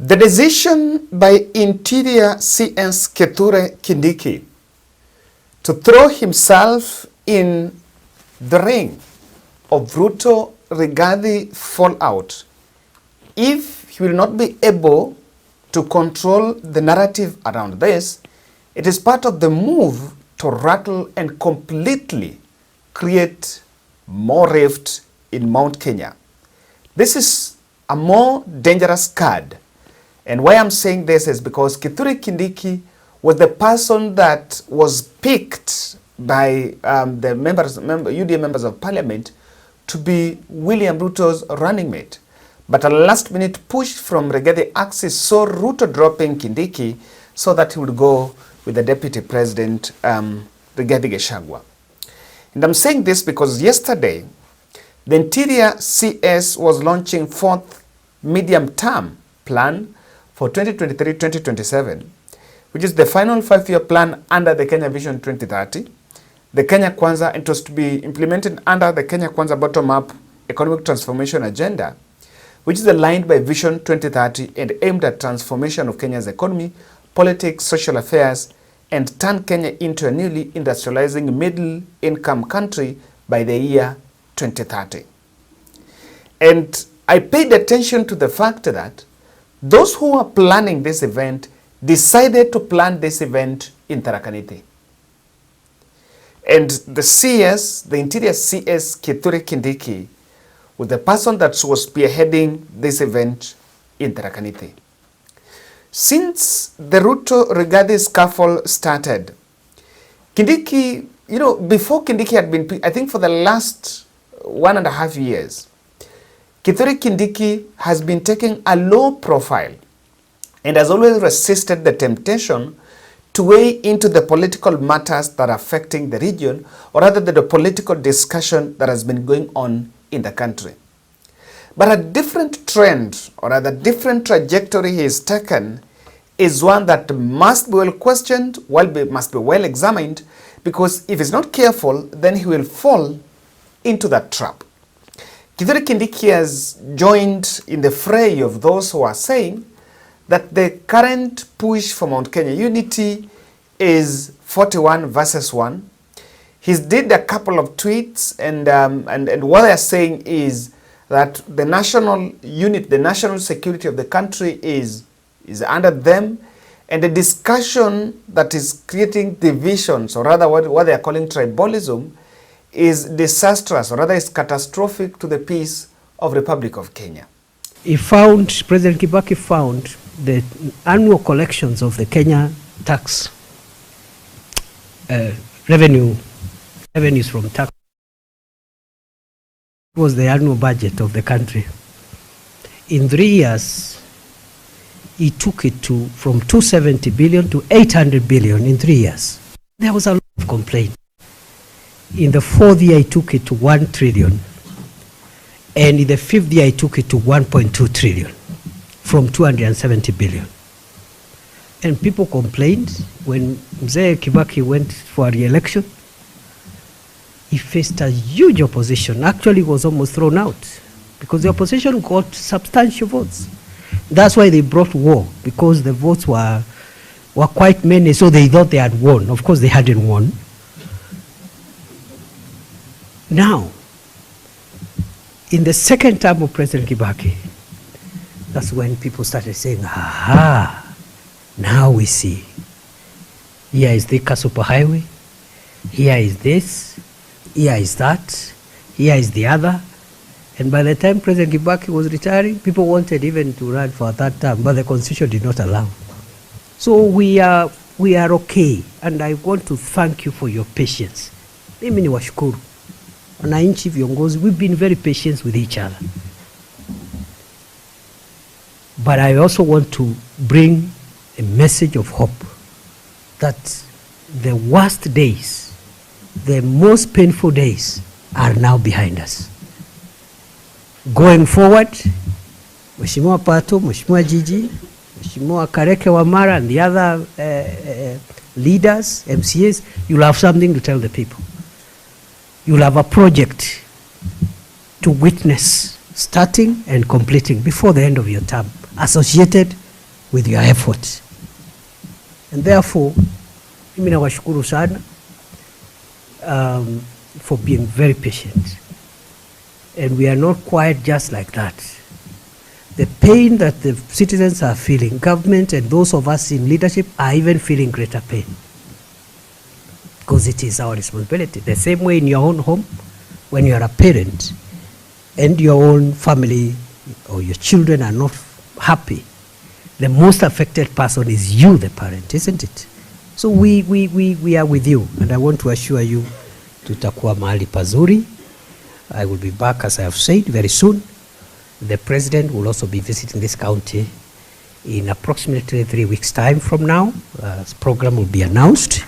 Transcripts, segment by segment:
The decision by Interior CS Kithure Kindiki to throw himself in the ring of Ruto Rigathi fallout, if he will not be able to control the narrative around this, it is part of the move to rattle and completely create more rift in Mount Kenya. This is a more dangerous card. And why I'm saying this is because Kithure Kindiki was the person that was picked by the UDA members of parliament to be William Ruto's running mate. But a last minute push from Rigathi axis saw Ruto dropping Kindiki so that he would go with the deputy president, Rigathi Gachagua. And I'm saying this because yesterday, the Interior CS was launching fourth medium-term plan for 2023-2027, which is the final 5-year plan under the Kenya Vision 2030. The Kenya Kwanza, it was to be implemented under the Kenya Kwanza bottom-up economic transformation agenda, which is aligned by Vision 2030 and aimed at transformation of Kenya's economy, politics, social affairs, and turn Kenya into a newly industrializing middle-income country by the year 2030. And I paid attention to the fact that those who are planning this event decided to plan this event in Tharaka Nithi. And the CS, the Interior CS, Kithure Kindiki, was the person that was spearheading this event in Tharaka Nithi. Since the Ruto Rigathi scuffle started, Kindiki, before Kindiki had been, I think for the last 1.5 years, Kithure Kindiki has been taking a low profile and has always resisted the temptation to weigh into the political matters that are affecting the region, or rather the political discussion that has been going on in the country. But a different trend, or rather different trajectory he has taken, is one that must be well questioned, must be well examined, because if he's not careful, then he will fall into that trap. Kithure Kindiki has joined in the fray of those who are saying that the current push for Mount Kenya unity is 41 versus 1. He's did a couple of tweets, and what they're saying is that the national unit, the national security of the country is under them, and the discussion that is creating divisions, or rather what they are calling tribalism, is disastrous, or rather is catastrophic to the peace of Republic of Kenya. President Kibaki found the annual collections of the Kenya tax revenues from tax was the annual budget of the country. In 3 years, he took it from 270 billion to 800 billion in 3 years. There was a lot of complaint. In the 4th year, he took it to 1 trillion. And in the 5th year, he took it to 1.2 trillion from 270 billion. And people complained when Mzee Kibaki went for a re-election. He faced a huge opposition. Actually, he was almost thrown out because the opposition got substantial votes. That's why they brought war, because the votes were quite many, so they thought they had won. Of course, they hadn't won. Now, in the second term of President Kibaki, that's when people started saying, aha, now we see. Here is the superhighway, here is this, here is that, here is the other. And by the time President Kibaki was retiring, people wanted even to run for a third term, but the constitution did not allow. So we are okay, and I want to thank you for your patience. Mimi ni washukuru. Wananchi viongozi, we've been very patient with each other. But I also want to bring a message of hope that the worst days, the most painful days are now behind us. Going forward, Mheshimiwa Pato, Mheshimiwa Jiji, Mheshimiwa Kareke Wamara and the other leaders, MCAs, you'll have something to tell the people. You'll have a project to witness starting and completing before the end of your term, associated with your efforts. And therefore, mimi nawashukuru sana for being very patient. And we are not quite just like that. The pain that the citizens are feeling, government and those of us in leadership are even feeling greater pain. Because it is our responsibility. The same way in your own home, when you are a parent and your own family or your children are not happy, the most affected person is you, the parent, isn't it? So we are with you, and I want to assure you, tutakuwa mahali pazuri. I will be back, as I have said, very soon. The president will also be visiting this county in approximately 3 weeks' time from now. His program will be announced.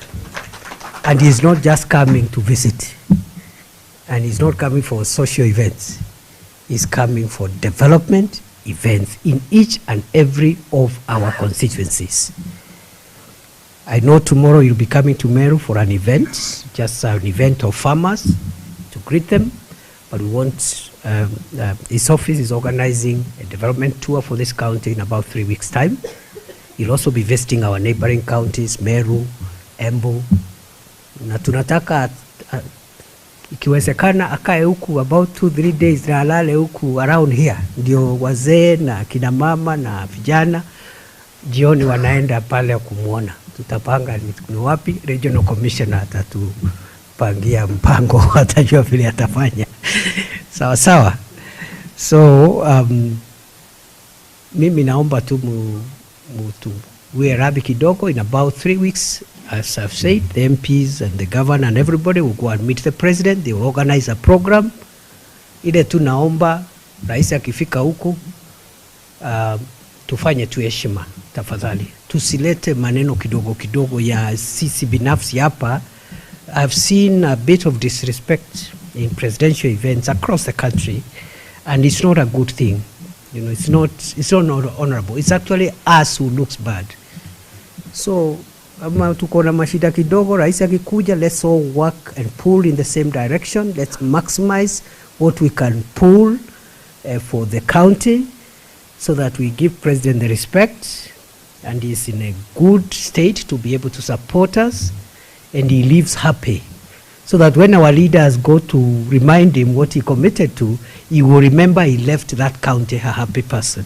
And he's not just coming to visit. And he's not coming for social events. He's coming for development events in each and every of our constituencies. I know tomorrow you'll be coming to Meru for an event, just an event of farmers to greet them. But we want, his office is organizing a development tour for this county in about 3 weeks' time. He'll also be visiting our neighboring counties, Meru, Embu. Na tunataka ikiwezekana akae huku about 2-3 days na alale huku around here, ndio wazee na kina mama na vijana jioni wanaenda pale kumuona. Tutapanga ni wapi, regional commissioner atatupangia mpango, atajua vile atafanya. Sawa sawa. So mimi naomba tu uwe radhi kidogo. In about 3 weeks, as I've said, the MPs and the governor and everybody will go and meet the president. They will organize a program. Ile tu naomba rais akifika huku tufanye tu heshima tafadhali. Tusilete maneno kidogo kidogo ya sisi binafsi hapa. I've seen a bit of disrespect in presidential events across the country, and it's not a good thing. You know, it's not honorable. It's actually us who looks bad. So kama tuko na mashida kidogo, rais akikuja, let's all work and pull in the same direction. Let's maximize what we can pull for the county, so that we give president the respect, and he's in a good state to be able to support us, and he lives happy, so that when our leaders go to remind him what he committed to, he will remember he left that county a happy person.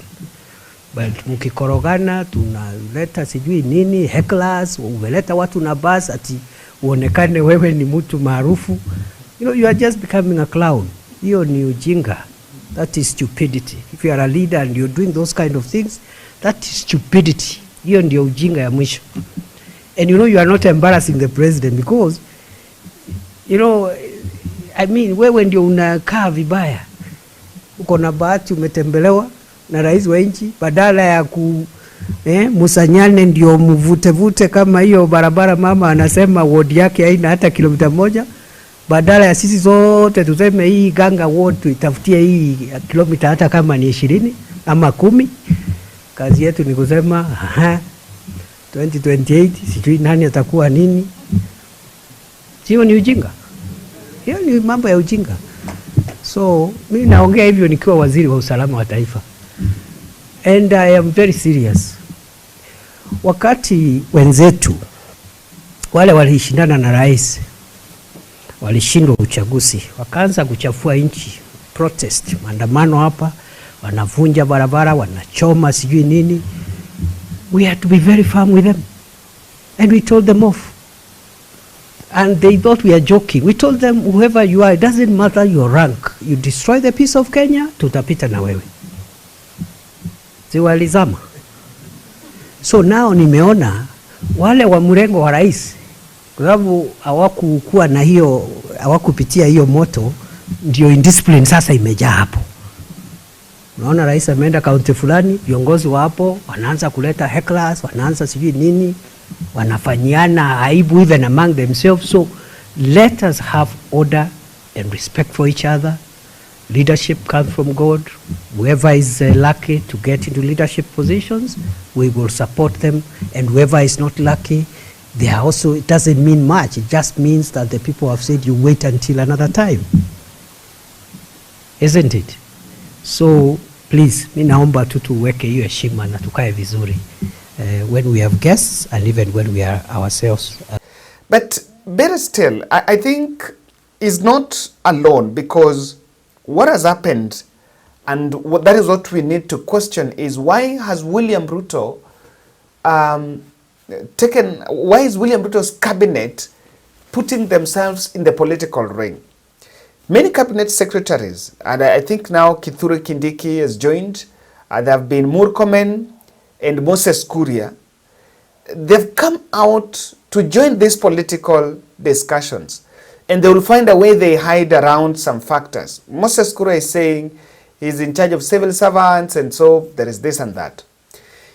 But mukikorogana, tunaleta sijui nini, hecklers, umeleta watu na bus ati uonekane wewe ni mtu maarufu. You know, you are just becoming a clown. Hiyo ni ujinga. That is stupidity. If you are a leader and you're doing those kind of things, that is stupidity. Hiyo ndio ujinga ya mwisho. And you know, you are not embarrassing the president because, you know, I mean, wewe ndio unakaa vibaya. Uko na bahati umetembelewa na rais wa nchi, badala ya musanyane ndio mvute kama hiyo barabara mama anasema ward yake haina hata kilomita 1, badala ya sisi zote tuseme hii Ganga ward tuitafutie hii kilomita hata kama ni 20 ama 10. Kazi yetu ni kusema 2028 sijui nani atakuwa nini. Sio ni ujinga. Hiyo ni mambo ya ujinga. So mimi naongea hivyo nikiwa waziri wa usalama wa taifa. And I am very serious. Wakati wenzetu wale walishindana na rais walishindwa uchaguzi, wakaanza kuchafua nchi, protest, maandamano hapa, wanavunja barabara, wanachoma sijui nini. We had to be very firm with them, and we told them off. And they thought we are joking. We told them, whoever you are, it doesn't matter your rank. You destroy the peace of Kenya, tutapita na wewe. Ziwalizama. So now nimeona wale wa mrengo wa rais, kwa sababu hawakukuwa na hiyo, hawakupitia hiyo moto, ndio indiscipline sasa imejaa hapo. Unaona rais ameenda kaunti fulani, viongozi wa hapo wanaanza kuleta hecklers, wanaanza sijui nini, wanafanyiana aibu even among themselves. So let us have order and respect for each other. Leadership comes from God. Whoever is lucky to get into leadership positions, we will support them. And whoever is not lucky, they are also, it doesn't mean much. It just means that the people have said you wait until another time. Isn't it? So please, mi naomba tu tuweke hiyo heshima na tukae vizuri when we have guests and even when we are ourselves. But better still, I think is not alone, because what has happened, and that is what we need to question, is why has William Ruto why is William Ruto's cabinet putting themselves in the political ring? Many cabinet secretaries, and I think now Kithure Kindiki has joined, there have been Murkomen and Moses Kuria. They've come out to join these political discussions, and they will find a way they hide around some factors. Moses Kuria is saying he's in charge of civil servants, and so there is this and that.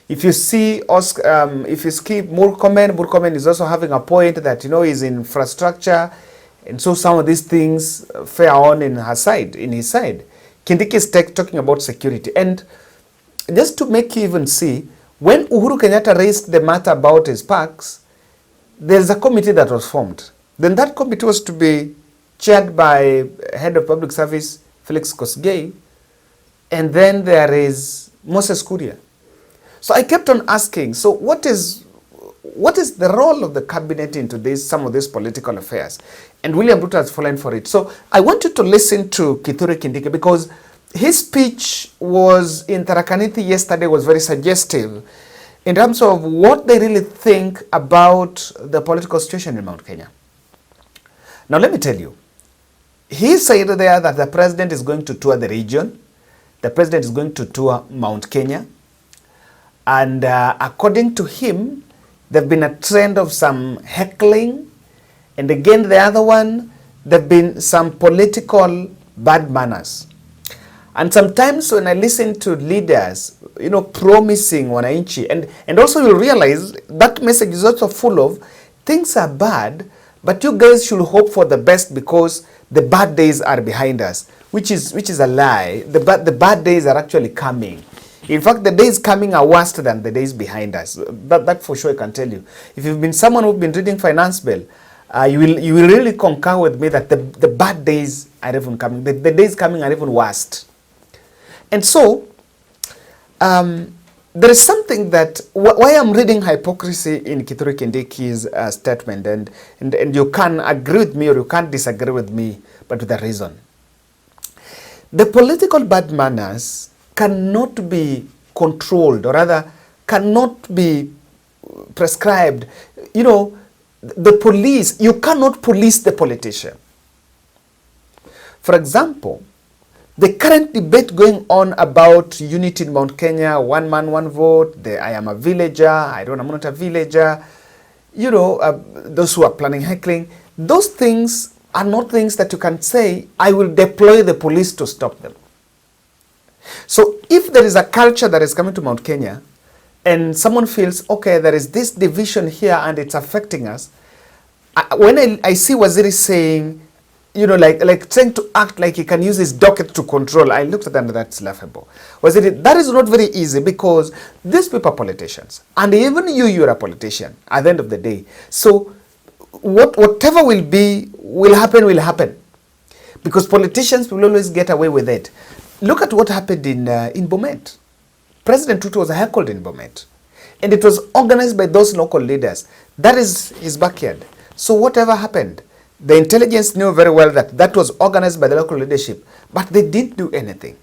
If you see, if you skip Murkomen is also having a point that, you know, he's in infrastructure, and so some of these things fare on in his side. Kindiki is talking about security. And just to make you even see, when Uhuru Kenyatta raised the matter about his parks, there's a committee that was formed. Then that committee was to be chaired by Head of Public Service, Felix Kosgei, and then there is Moses Kuria. So I kept on asking, so what is the role of the cabinet into some of these political affairs? And William Ruto has fallen for it. So I want you to listen to Kithure Kindiki, because his speech was in Tharaka Nithi yesterday was very suggestive in terms of what they really think about the political situation in Mount Kenya. Now let me tell you, he said there that the president is going to tour the region, the president is going to tour Mount Kenya, and according to him, there have been a trend of some heckling, and again the other one, there have been some political bad manners. And sometimes when I listen to leaders, you know, promising wananchi, and also you realize that message is also full of things are bad, but you guys should hope for the best because the bad days are behind us, which is a lie. The bad days are actually coming. In fact, the days coming are worse than the days behind us. That for sure I can tell you. If you've been someone who's been reading Finance Bill, you will really concur with me that the bad days are even coming. The days coming are even worse. And so, there is something that, why I'm reading hypocrisy in Kithure Kindiki's statement, and you can agree with me or you can't disagree with me, but with a reason. The political bad manners cannot be controlled, or rather cannot be prescribed. You know, the police, you cannot police the politician. For example, the current debate going on about unity in Mount Kenya, one man, one vote, I am a villager, I'm not a villager, you know, those who are planning heckling, those things are not things that you can say, I will deploy the police to stop them. So if there is a culture that is coming to Mount Kenya, and someone feels, okay, there is this division here and it's affecting us, when I see Waziri saying, you know, like trying to act like he can use his docket to control, I looked at that and that's laughable. That is not very easy, because these people are politicians. And even you're a politician at the end of the day. So whatever will happen. Because politicians will always get away with it. Look at what happened in Bomet. President Ruto was heckled in Bomet. And it was organized by those local leaders. That is his backyard. So whatever happened, the intelligence knew very well that that was organized by the local leadership, but they didn't do anything.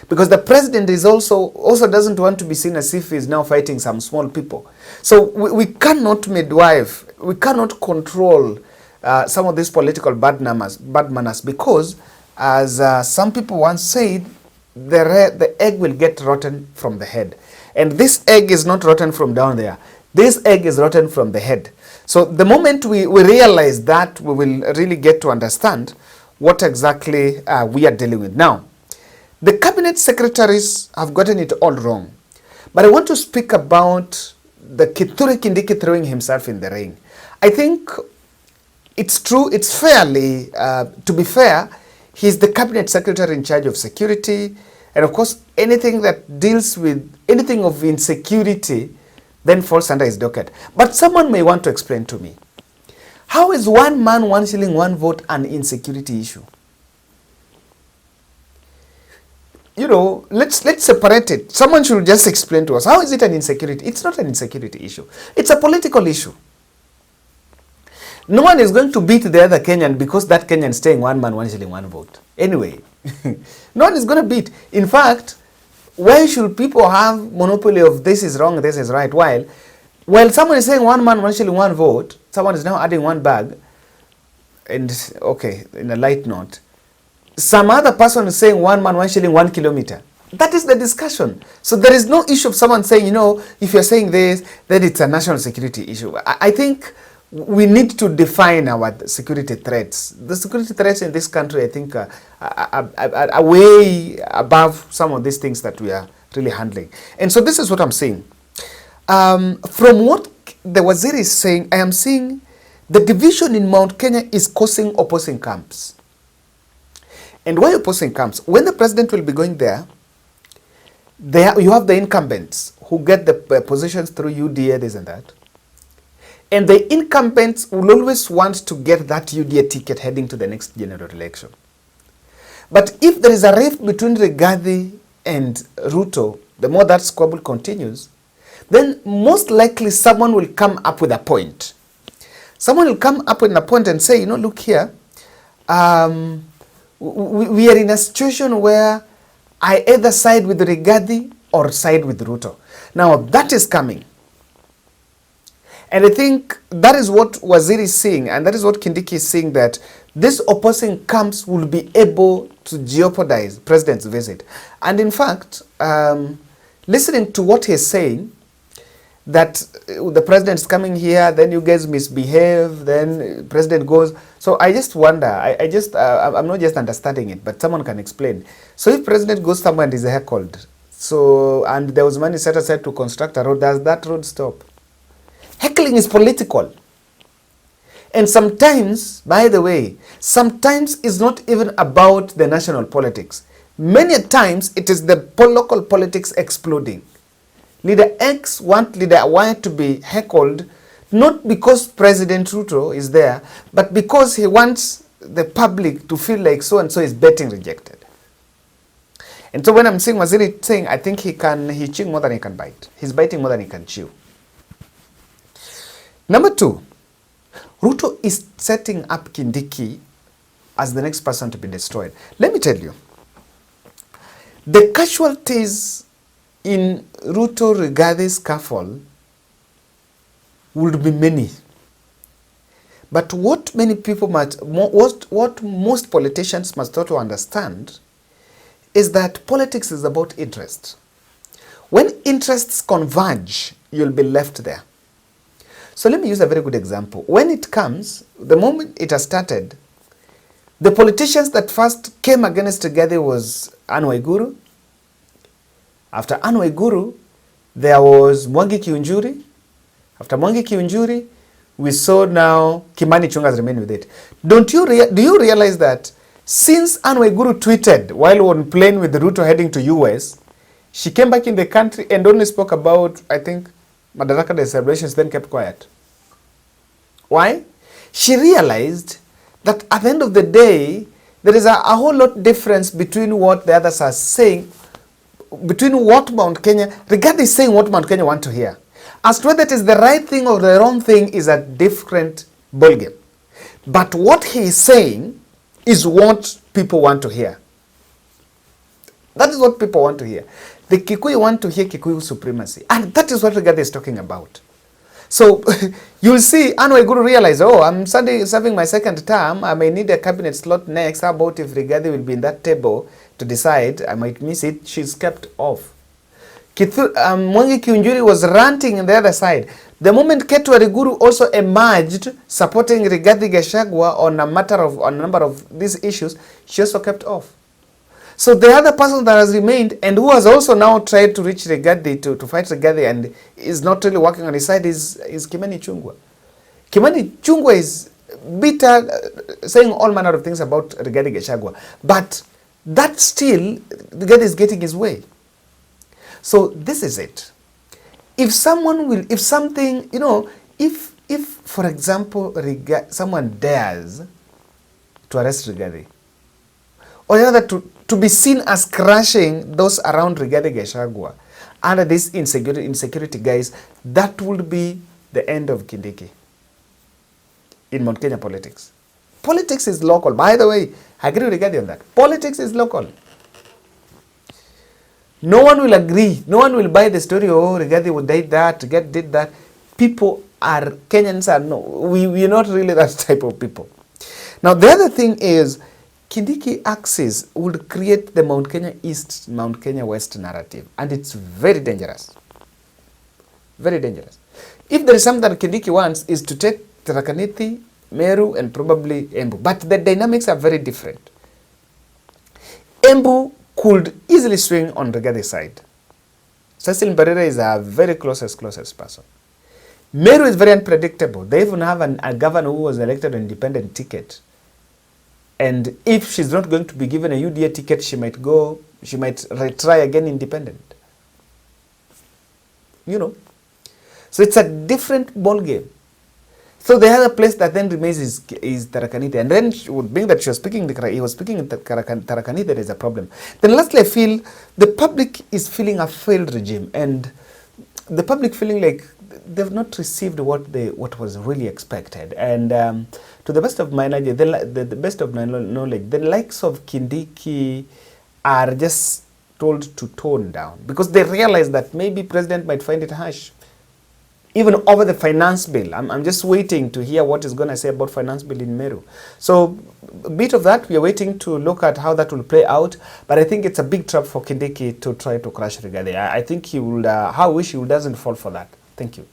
Because the president is also doesn't want to be seen as if he's now fighting some small people. So we cannot midwife, we cannot control some of these political bad manners, because as some people once said, the egg will get rotten from the head. And this egg is not rotten from down there. This egg is rotten from the head. So the moment we realize that, we will really get to understand what exactly we are dealing with. Now, the cabinet secretaries have gotten it all wrong. But I want to speak about the Kithure Kindiki throwing himself in the ring. I think it's true, it's fairly, to be fair, he's the cabinet secretary in charge of security. And of course, anything that deals with anything of insecurity then falls under his docket. But someone may want to explain to me, how is one man, one shilling, one vote an insecurity issue? let's separate it. Someone should just explain to us, how is it an insecurity? It's not an insecurity issue. It's a political issue. No one is going to beat the other Kenyan because that Kenyan is staying 1 man, 1 shilling, 1 vote. Anyway, no one is going to beat. In fact, why should people have monopoly of this is wrong, this is right? While someone is saying 1 man, 1 shilling, 1 vote, someone is now adding 1 bag, and okay, in a light note, some other person is saying 1 man, 1 shilling, 1 kilometer. That is the discussion. So there is no issue of someone saying, if you're saying this, then it's a national security issue. I think we need to define our security threats. The security threats in this country, I think, are way above some of these things that we are really handling. And so this is what I'm saying. From what the Waziri is saying, I am seeing the division in Mount Kenya is causing opposing camps. And why opposing camps? When the president will be going there, you have the incumbents who get the positions through UDA, this and that. And the incumbents will always want to get that UDA ticket heading to the next general election. But if there is a rift between Rigathi and Ruto, the more that squabble continues, then most likely someone will come up with a point. Someone will come up with a point and say, look here, we are in a situation where I either side with Rigathi or side with Ruto. Now that is coming. And I think that is what Waziri is saying, and that is what Kindiki is saying, that this opposing camps will be able to jeopardize President's visit. And in fact, listening to what he's saying, that the president is coming here, then you guys misbehave, then President goes. So I just wonder, I'm not just understanding it, but someone can explain. So if President goes somewhere and is heckled, and there was money set aside to construct a road, does that road stop? Heckling is political. And sometimes, by the way, sometimes it's not even about the national politics. Many times it is the local politics exploding. Leader X wants Leader Y to be heckled, not because President Ruto is there, but because he wants the public to feel like so-and-so is betting rejected. And so when I'm seeing Waziri saying, I think he's chewing more than he can bite. He's biting more than he can chew. Number 2, Ruto is setting up Kindiki as the next person to be destroyed. Let me tell you, the casualties in Ruto Rigathi's scuffle would be many. But what many people what most politicians must also understand is that politics is about interest. When interests converge, you'll be left there. So let me use a very good example. When it comes, the moment it has started, the politicians that first came against Rigathi was Anne Waiguru. After Anne Waiguru, there was Mwangi Kiunjuri. After Mwangi Kiunjuri, we saw now Kimani Ichung'wah has remained with it. Do you realize that since Anne Waiguru tweeted while on plane with Ruto heading to US, she came back in the country and only spoke about, I think, Madaraka Day celebrations, then kept quiet. Why? She realized that at the end of the day, there is a whole lot difference between what the others are saying, between what Mount Kenya, Rigathi is saying what Mount Kenya want to hear. As to whether it is the right thing or the wrong thing is a different ballgame. But what he is saying is what people want to hear. That is what people want to hear. The Kikuyu want to hear Kikuyu supremacy. And that is what Rigathi is talking about. So you'll see Anne Waiguru realize, I'm serving my second term. I may need a cabinet slot next. How about if Rigathi will be in that table to decide? I might miss it. She's kept off. Mwangi Kiunjuri was ranting on the other side. The moment Kithure Kindiki also emerged supporting Rigathi Gachagua on a number of these issues, she also kept off. So the other person that has remained and who has also now tried to reach Rigathi, to fight Rigathi and is not really working on his side is Kimani Ichung'wah. Kimani Ichung'wah is bitter, saying all manner of things about Rigathi Gachagua. But that still, Rigathi is getting his way. So this is it. If for example, someone dares to arrest Rigathi, or rather to be seen as crushing those around Rigathi Gachagua under these insecurity guys, that would be the end of Kindiki in Mount Kenya politics. Politics is local. By the way, I agree with Rigathi on that. Politics is local. No one will agree. No one will buy the story, oh, Rigathi would did that, Rigathi did that. People are, Kenyans are, no, we are not really that type of people. Now, the other thing is, Kindiki axis would create the Mount Kenya East, Mount Kenya West narrative, and it's very dangerous. Very dangerous. If there is something that Kindiki wants is to take Tharaka Nithi, Meru, and probably Embu, but the dynamics are very different. Embu could easily swing on Rigathi's side. Cecil Mbarire is a very closest person. Meru is very unpredictable. They even have a governor who was elected on independent ticket. And if she's not going to be given a UDA ticket, she might retry again independent. You know. So it's a different ball game. So the other place that then remains is Tharaka Nithi. And then she would bring that he was speaking in Tharaka Nithi, there is a problem. Then lastly, I feel the public is feeling a failed regime. And the public feeling like they've not received what was really expected. And to the best of my knowledge, the best of my knowledge, the likes of Kindiki are just told to tone down because they realize that maybe president might find it harsh. Even over the finance bill, I'm just waiting to hear what he's going to say about finance bill in Meru. So a bit of that, we are waiting to look at how that will play out. But I think it's a big trap for Kindiki to try to crush Rigathi. I think he will, how I wish he doesn't fall for that. Thank you.